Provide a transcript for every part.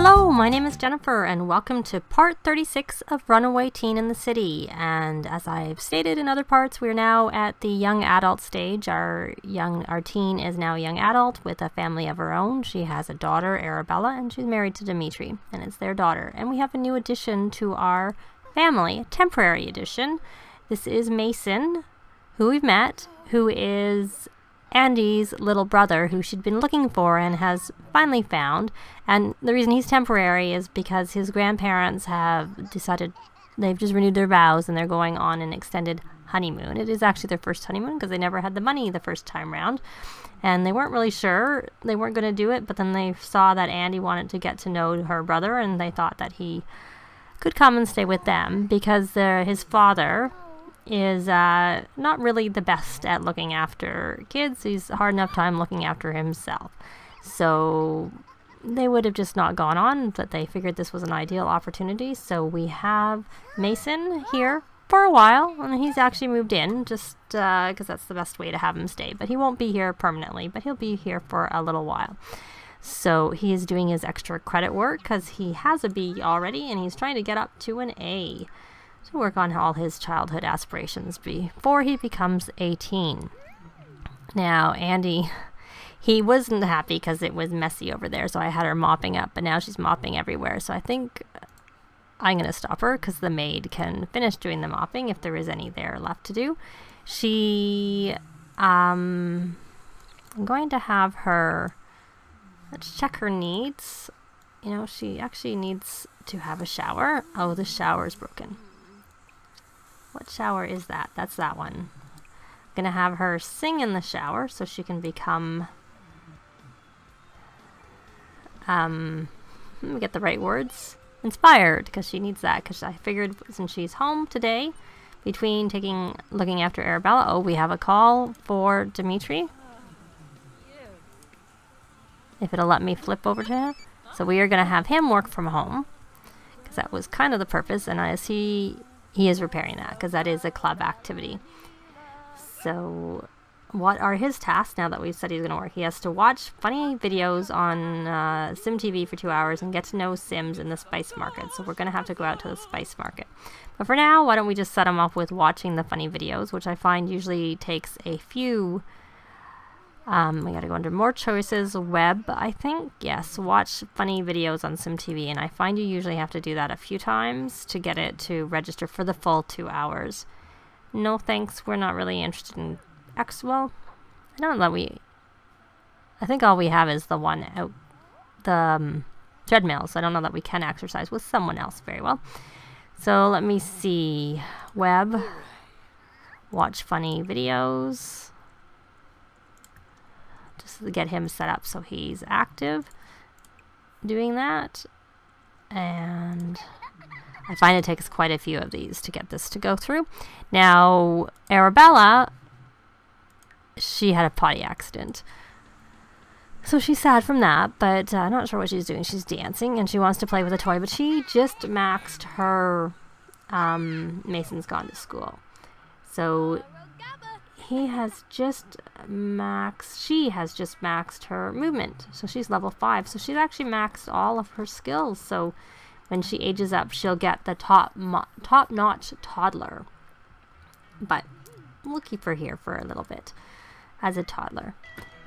Hello, my name is Jennifer and welcome to part 36 of Runaway Teen in the City. And as I've stated in other parts, we're now at the young adult stage. Our teen is now a young adult with a family of her own. She has a daughter, Arabella, and she's married to Dimitri, and it's their daughter. And we have a new addition to our family, a temporary addition. This is Mason, who we've met, who is Andi's little brother, who she'd been looking for and has finally found. And the reason he's temporary is because his grandparents have decided they've just renewed their vows and they're going on an extended honeymoon. It is actually their first honeymoon because they never had the money the first time round, and they weren't really sure they weren't going to do it, but then they saw that Andi wanted to get to know her brother and they thought that he could come and stay with them because his father is not really the best at looking after kids. He's a hard enough time looking after himself. So they would have just not gone on, but they figured this was an ideal opportunity. So we have Mason here for a while, and he's actually moved in just because that's the best way to have him stay. But he won't be here permanently, but he'll be here for a little while. So he is doing his extra credit work because he has a B already, and he's trying to get up to an A to work on all his childhood aspirations before he becomes 18. Now, Andi, he wasn't happy because it was messy over there, so I had her mopping up, but now she's mopping everywhere. So I think I'm going to stop her because the maid can finish doing the mopping if there is any there left to do. I'm going to have her, let's check her needs. You know, she actually needs to have a shower. Oh, the shower's broken. What shower is that? That's that one. I'm going to have her sing in the shower so she can become, let me get the right words, inspired, because she needs that, because I figured since she's home today, between looking after Arabella, oh, we have a call for Dimitri. If it'll let me flip over to him. So we are going to have him work from home, because that was kind of the purpose, and as he is repairing that because that is a club activity. So what are his tasks now that we've said he's going to work? He has to watch funny videos on Sim TV for 2 hours and get to know Sims in the spice market. So we're going to have to go out to the spice market. But for now, why don't we just set him up with watching the funny videos, which I find usually takes a few. We got to go under more choices, web, I think. Yes, watch funny videos on Sim TV, and I find you usually have to do that a few times to get it to register for the full 2 hours. No thanks, we're not really interested in well, I don't know that I think all we have is the one out, the treadmill, so I don't know that we can exercise with someone else very well. So let me see, web, watch funny videos. Just to get him set up so he's active doing that. And I find it takes quite a few of these to get this to go through. Now, Arabella, she had a potty accident. So she's sad from that, but I'm not sure what she's doing. She's dancing and she wants to play with a toy, but she just maxed her, Mason's gone to school. So she has just maxed her movement. So she's level 5. So she's actually maxed all of her skills. So when she ages up, she'll get the top-notch toddler. But we'll keep her here for a little bit as a toddler.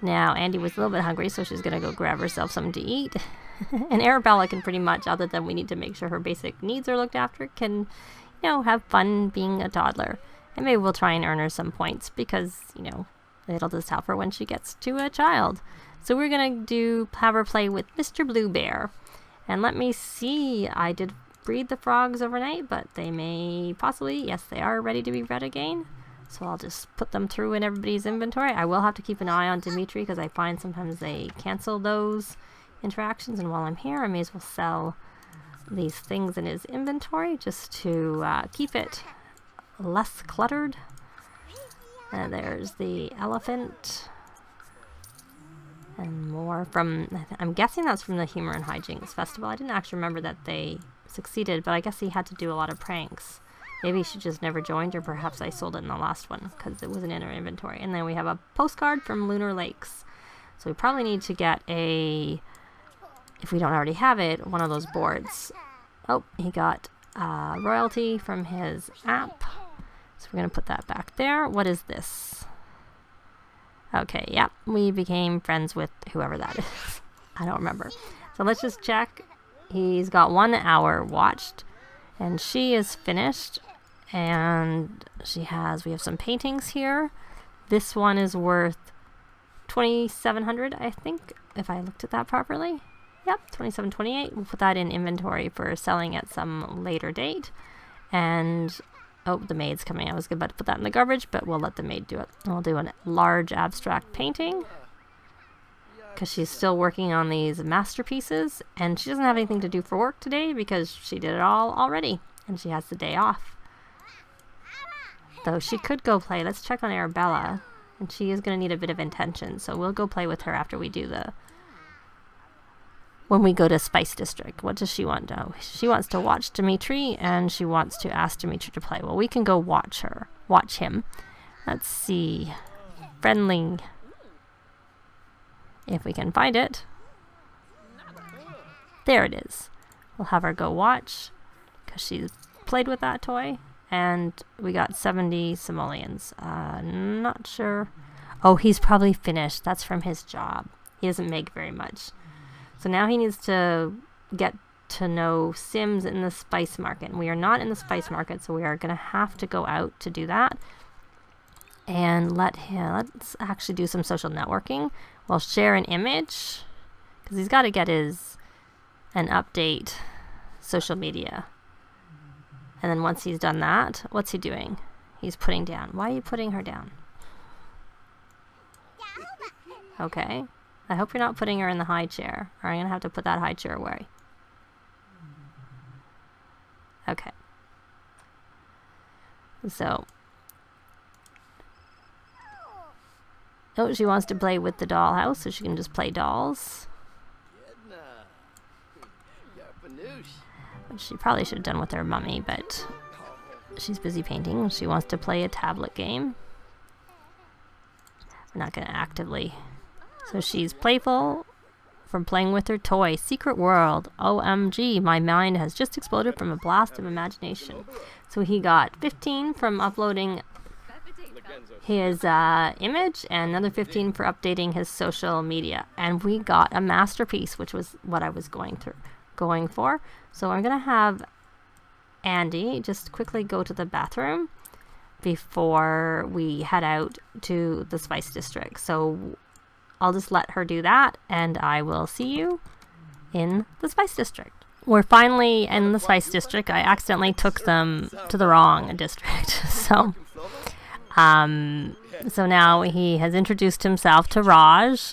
Now, Andi was a little bit hungry, so she's going to go grab herself something to eat. And Arabella can pretty much, other than we need to make sure her basic needs are looked after, can, you know, have fun being a toddler. And maybe we'll try and earn her some points because, you know, it'll just help her when she gets to a child. So we're going to have her play with Mr. Blue Bear. And let me see, I did breed the frogs overnight, but they may possibly, yes, they are ready to be bred again. So I'll just put them through in everybody's inventory. I will have to keep an eye on Dimitri because I find sometimes they cancel those interactions. And while I'm here, I may as well sell these things in his inventory just to keep it less cluttered. And there's the elephant. And more from, I'm guessing that's from the Humor and Hijinks Festival. I didn't actually remember that they succeeded, but I guess he had to do a lot of pranks. Maybe she just never joined, or perhaps I sold it in the last one because it wasn't in her inventory. And then we have a postcard from Lunar Lakes. So we probably need to get a if we don't already have it, one of those boards. Oh, he got royalty from his app. So we're going to put that back there. What is this? Okay, yeah, we became friends with whoever that is. I don't remember. So let's just check. He's got 1 hour watched, and she is finished. And we have some paintings here. This one is worth 2,700, I think, if I looked at that properly. Yep, 27.28. We'll put that in inventory for selling at some later date. And oh, the maid's coming. I was about to put that in the garbage, but we'll let the maid do it. We'll do a large abstract painting because she's still working on these masterpieces, and she doesn't have anything to do for work today because she did it all already, and she has the day off. Though she could go play. Let's check on Arabella, and she is going to need a bit of attention, so we'll go play with her after we do when we go to Spice District. What does she want? Oh, she wants to watch Dimitri, and she wants to ask Dimitri to play. Well, we can go watch him. Let's see. Friendly. If we can find it. There it is. We'll have her go watch, because she's played with that toy. And we got 70 simoleans. Not sure. Oh, he's probably finished. That's from his job. He doesn't make very much. So now he needs to get to know Sims in the spice market. And we are not in the spice market, so we are going to have to go out to do that. And let's actually do some social networking. We'll share an image, because he's got to get an update social media. And then once he's done that, what's he doing? He's putting down. Why are you putting her down? Okay. I hope you're not putting her in the high chair, or I'm going to have to put that high chair away. Okay. So. Oh, she wants to play with the dollhouse, so she can just play dolls. Which she probably should have done with her mummy, but she's busy painting. She wants to play a tablet game. We're not going to actively. So she's playful from playing with her toy. Secret world. OMG, my mind has just exploded from a blast of imagination. So he got 15 from uploading his image, and another 15 for updating his social media. And we got a masterpiece, which was what I was going for. So I'm going to have Andi just quickly go to the bathroom before we head out to the Spice District. So I'll just let her do that, and I will see you in the Spice District. We're finally in the Spice District. I accidentally took them to the wrong district. So now he has introduced himself to Raj,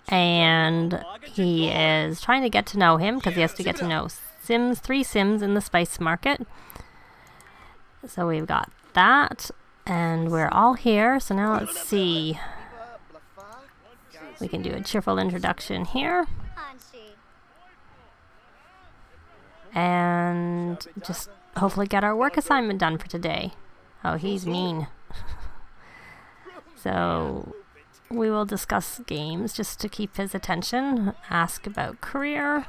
and he is trying to get to know him because he has to get to know three Sims in the spice market. So we've got that, and we're all here. So now let's see. We can do a cheerful introduction here. And just hopefully get our work assignment done for today. Oh, he's mean. So we will discuss games just to keep his attention. Ask about career.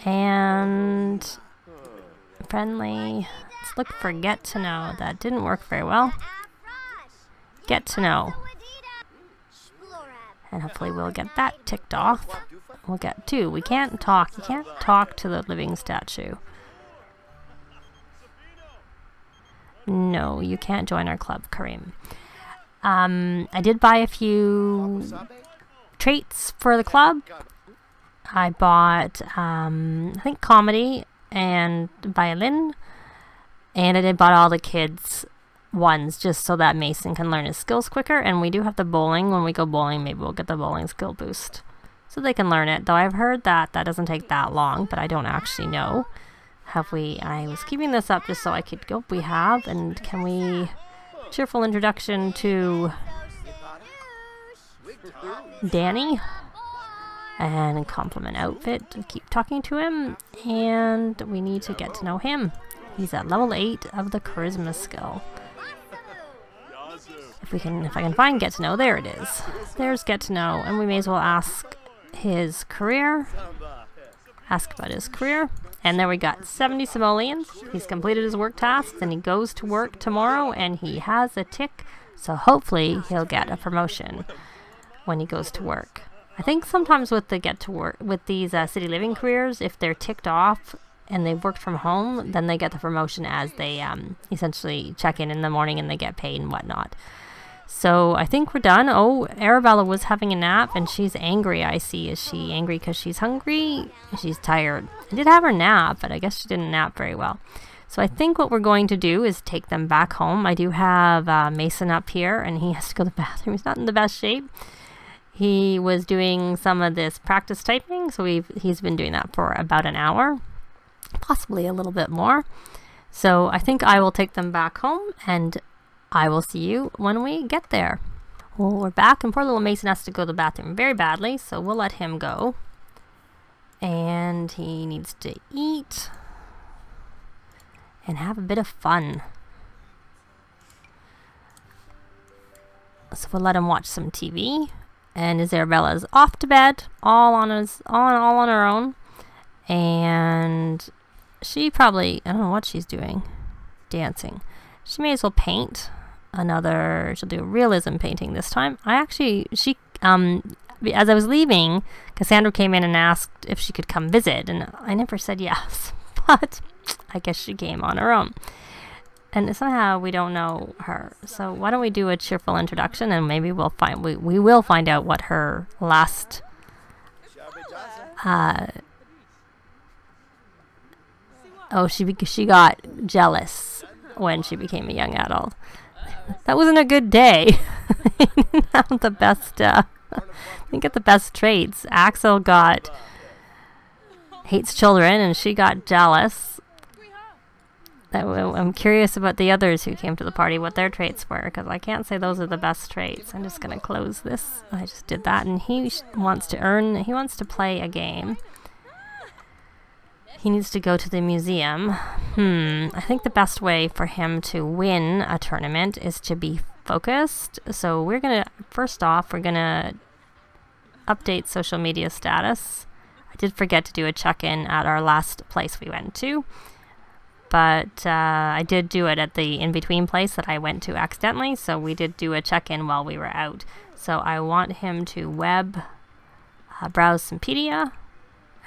And friendly. Let's look for get to know. That didn't work very well. Get to know. And hopefully we'll get that ticked off. We'll get 2. We can't talk. You can't talk to the living statue. No, you can't join our club, Kareem. I did buy a few traits for the club. I bought, I think, comedy and violin. And I did bought all the kids' ones just so that Mason can learn his skills quicker. And we do have the bowling. When we go bowling, maybe we'll get the bowling skill boost so they can learn it. Though I've heard that doesn't take that long, but I don't actually know. I was keeping this up just so I could go. We have, and can we cheerful introduction to Danny and compliment outfit. Keep talking to him, and we need to get to know him. He's at level 8 of the charisma skill. If I can find get to know, there it is. There's get to know, and we may as well ask his career. Ask about his career. And there we got 70 simoleans. He's completed his work tasks and he goes to work tomorrow and he has a tick. So hopefully he'll get a promotion when he goes to work. I think sometimes with the with these city living careers, if they're ticked off and they've worked from home, then they get the promotion as they essentially check in the morning and they get paid and whatnot. So I think we're done. Oh, Arabella was having a nap and she's angry, I see. Is she angry because she's hungry? She's tired. I did have her nap, but I guess she didn't nap very well. So I think what we're going to do is take them back home. I do have Mason up here and he has to go to the bathroom. He's not in the best shape. He was doing some of this practice typing, so he's been doing that for about an hour, possibly a little bit more. So I think I will take them back home and I will see you when we get there. Well, we're back and poor little Mason has to go to the bathroom very badly, so we'll let him go. And he needs to eat and have a bit of fun. So we'll let him watch some TV. And Isabella's off to bed, all on her own. And she probably, I don't know what she's doing, dancing. She may as well paint another, she'll do a realism painting this time. As I was leaving, Cassandra came in and asked if she could come visit, and I never said yes, but I guess she came on her own. And somehow we don't know her, so why don't we do a cheerful introduction and maybe we'll find, we will find out what her last she got jealous when she became a young adult. That wasn't a good day. Not the best, didn't get the best traits. Axel hates children and she got jealous. I'm curious about the others who came to the party, what their traits were, because I can't say those are the best traits. I'm just going to close this. I just did that, and he wants to play a game. He needs to go to the museum. I think the best way for him to win a tournament is to be focused. So we're going to, first off, we're going to update social media status. I did forget to do a check-in at our last place we went to. But I did do it at the in-between place that I went to accidentally, so we did do a check-in while we were out. So I want him to browse Simpedia,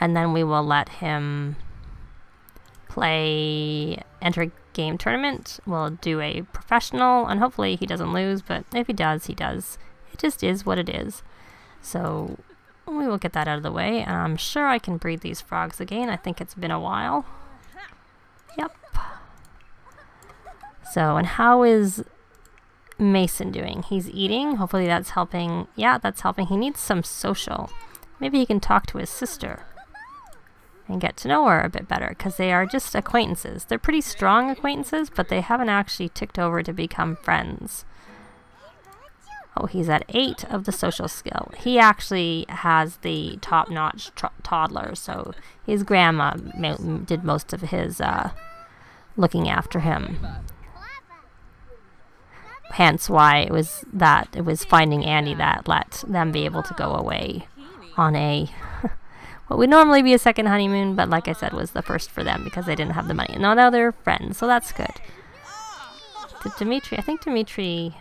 and then we will let him enter a game tournament. We'll do a professional, and hopefully he doesn't lose, but if he does, he does. It just is what it is. So we will get that out of the way. I'm sure I can breed these frogs again. I think it's been a while. Yep. So, and how is Mason doing? He's eating. Hopefully that's helping. Yeah, that's helping. He needs some social. Maybe he can talk to his sister and get to know her a bit better, because they are just acquaintances. They're pretty strong acquaintances, but they haven't actually ticked over to become friends. Oh, he's at 8 of the social skill. He actually has the top-notch toddler, so his grandma did most of his looking after him. Hence why it was finding Andi that let them be able to go away on a what would normally be a second honeymoon, but like I said, was the first for them because they didn't have the money. And now they're friends, so that's good. Dimitri, I think Dimitri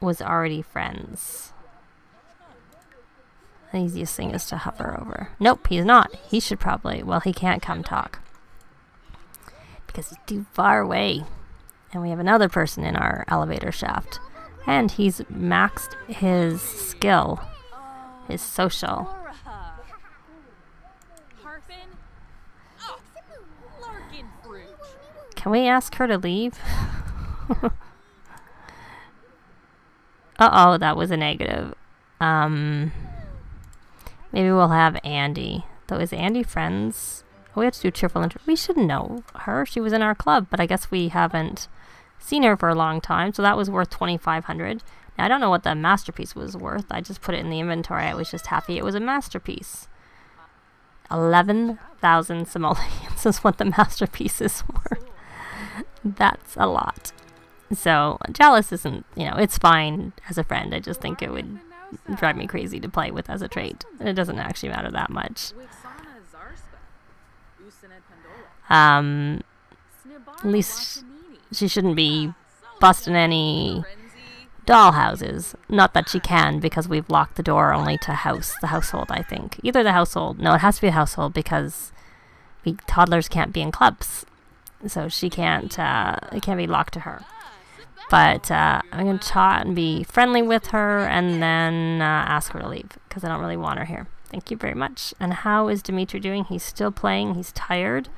was already friends. The easiest thing is to hover over. Nope, he's not. He should probably, well, he can't come talk because he's too far away. And we have another person in our elevator shaft. And he's maxed his skill, his social. Can we ask her to leave? Uh-oh, that was a negative. Maybe we'll have Andi. Though, is Andi friends? Oh, we have to do cheerful intro. We should know her. She was in our club, but I guess we haven't seen her for a long time, so that was worth 2,500. Now, I don't know what the masterpiece was worth. I just put it in the inventory. I was just happy it was a masterpiece. 11,000 simoleans is what the masterpiece is worth. That's a lot. So, jealous isn't, you know, it's fine as a friend. I just think it would drive me crazy to play with as a trait. It doesn't actually matter that much. At least she shouldn't be busting any doll houses. Not that she can, because we've locked the door only to the household, I think. Either the household. No, it has to be a household because toddlers can't be in clubs. So she can't, it can't be locked to her. But I'm going to chat and be friendly with her and then ask her to leave because I don't really want her here. Thank you very much. And how is Dimitri doing? He's still playing. He's tired.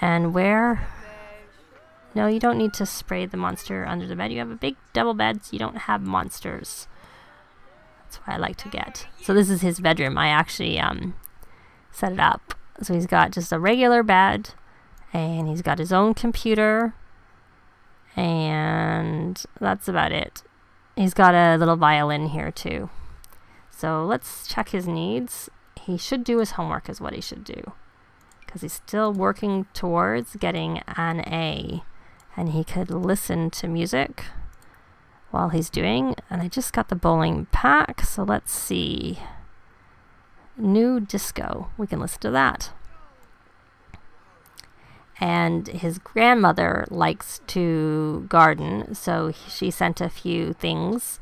And where? No, you don't need to spray the monster under the bed. You have a big double bed, so you don't have monsters. That's what I like to get. So this is his bedroom. I actually set it up. So he's got just a regular bed, and he's got his own computer, and that's about it. He's got a little violin here too. So let's check his needs. He should do his homework is what he should do, because he's still working towards getting an A. And he could listen to music while he's doing. And I just got the bowling pack, so let's see. New disco. We can listen to that. And his grandmother likes to garden, so she sent a few things.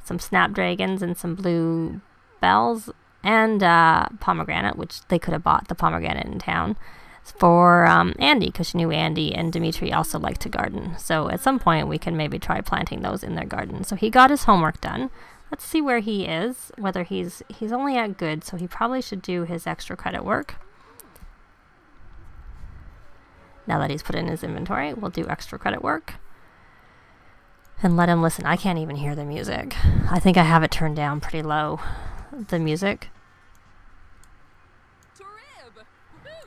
Some snapdragons and some blue bells and pomegranate, which they could have bought the pomegranate in town. For Andi, because she knew Andi and Dimitri also like to garden. So at some point we can maybe try planting those in their garden. So he got his homework done. Let's see where he is, whether he's only at good, so he probably should do his extra credit work. Now that he's put in his inventory, we'll do extra credit work. And let him listen. I can't even hear the music. I think I have it turned down pretty low, the music.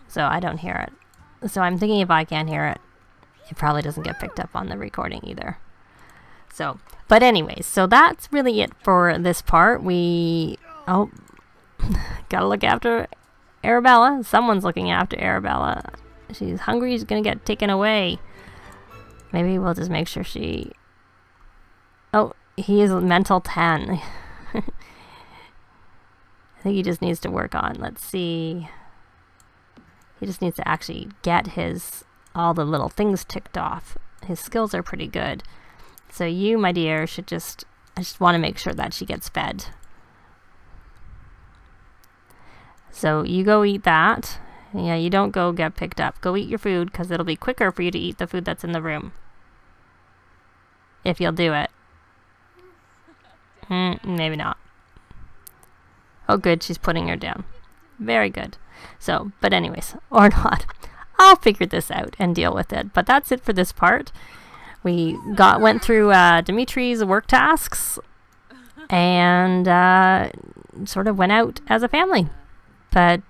So I don't hear it. So I'm thinking if I can't hear it, it probably doesn't get picked up on the recording either. So, but anyways, so that's really it for this part. Oh, gotta look after Arabella. Someone's looking after Arabella. She's hungry, she's gonna get taken away. Maybe we'll just make sure she... Oh, he is mental 10. I think he just needs to work on, let's see... He just needs to actually get all the little things ticked off. His skills are pretty good. So you, my dear, I just want to make sure that she gets fed. So you go eat that. Yeah, you don't go get picked up. Go eat your food, because it'll be quicker for you to eat the food that's in the room. If you'll do it. Maybe not. Oh good, she's putting her down. Very good. So, but anyways, or not, I'll figure this out and deal with it. But that's it for this part. We went through Dimitri's work tasks and sort of went out as a family. But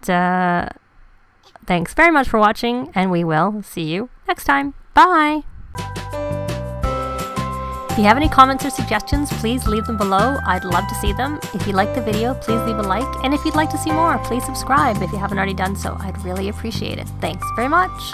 thanks very much for watching, and we will see you next time. Bye! If you have any comments or suggestions, please leave them below. I'd love to see them. If you like the video, please leave a like. And if you'd like to see more, please subscribe if you haven't already done so. I'd really appreciate it. Thanks very much.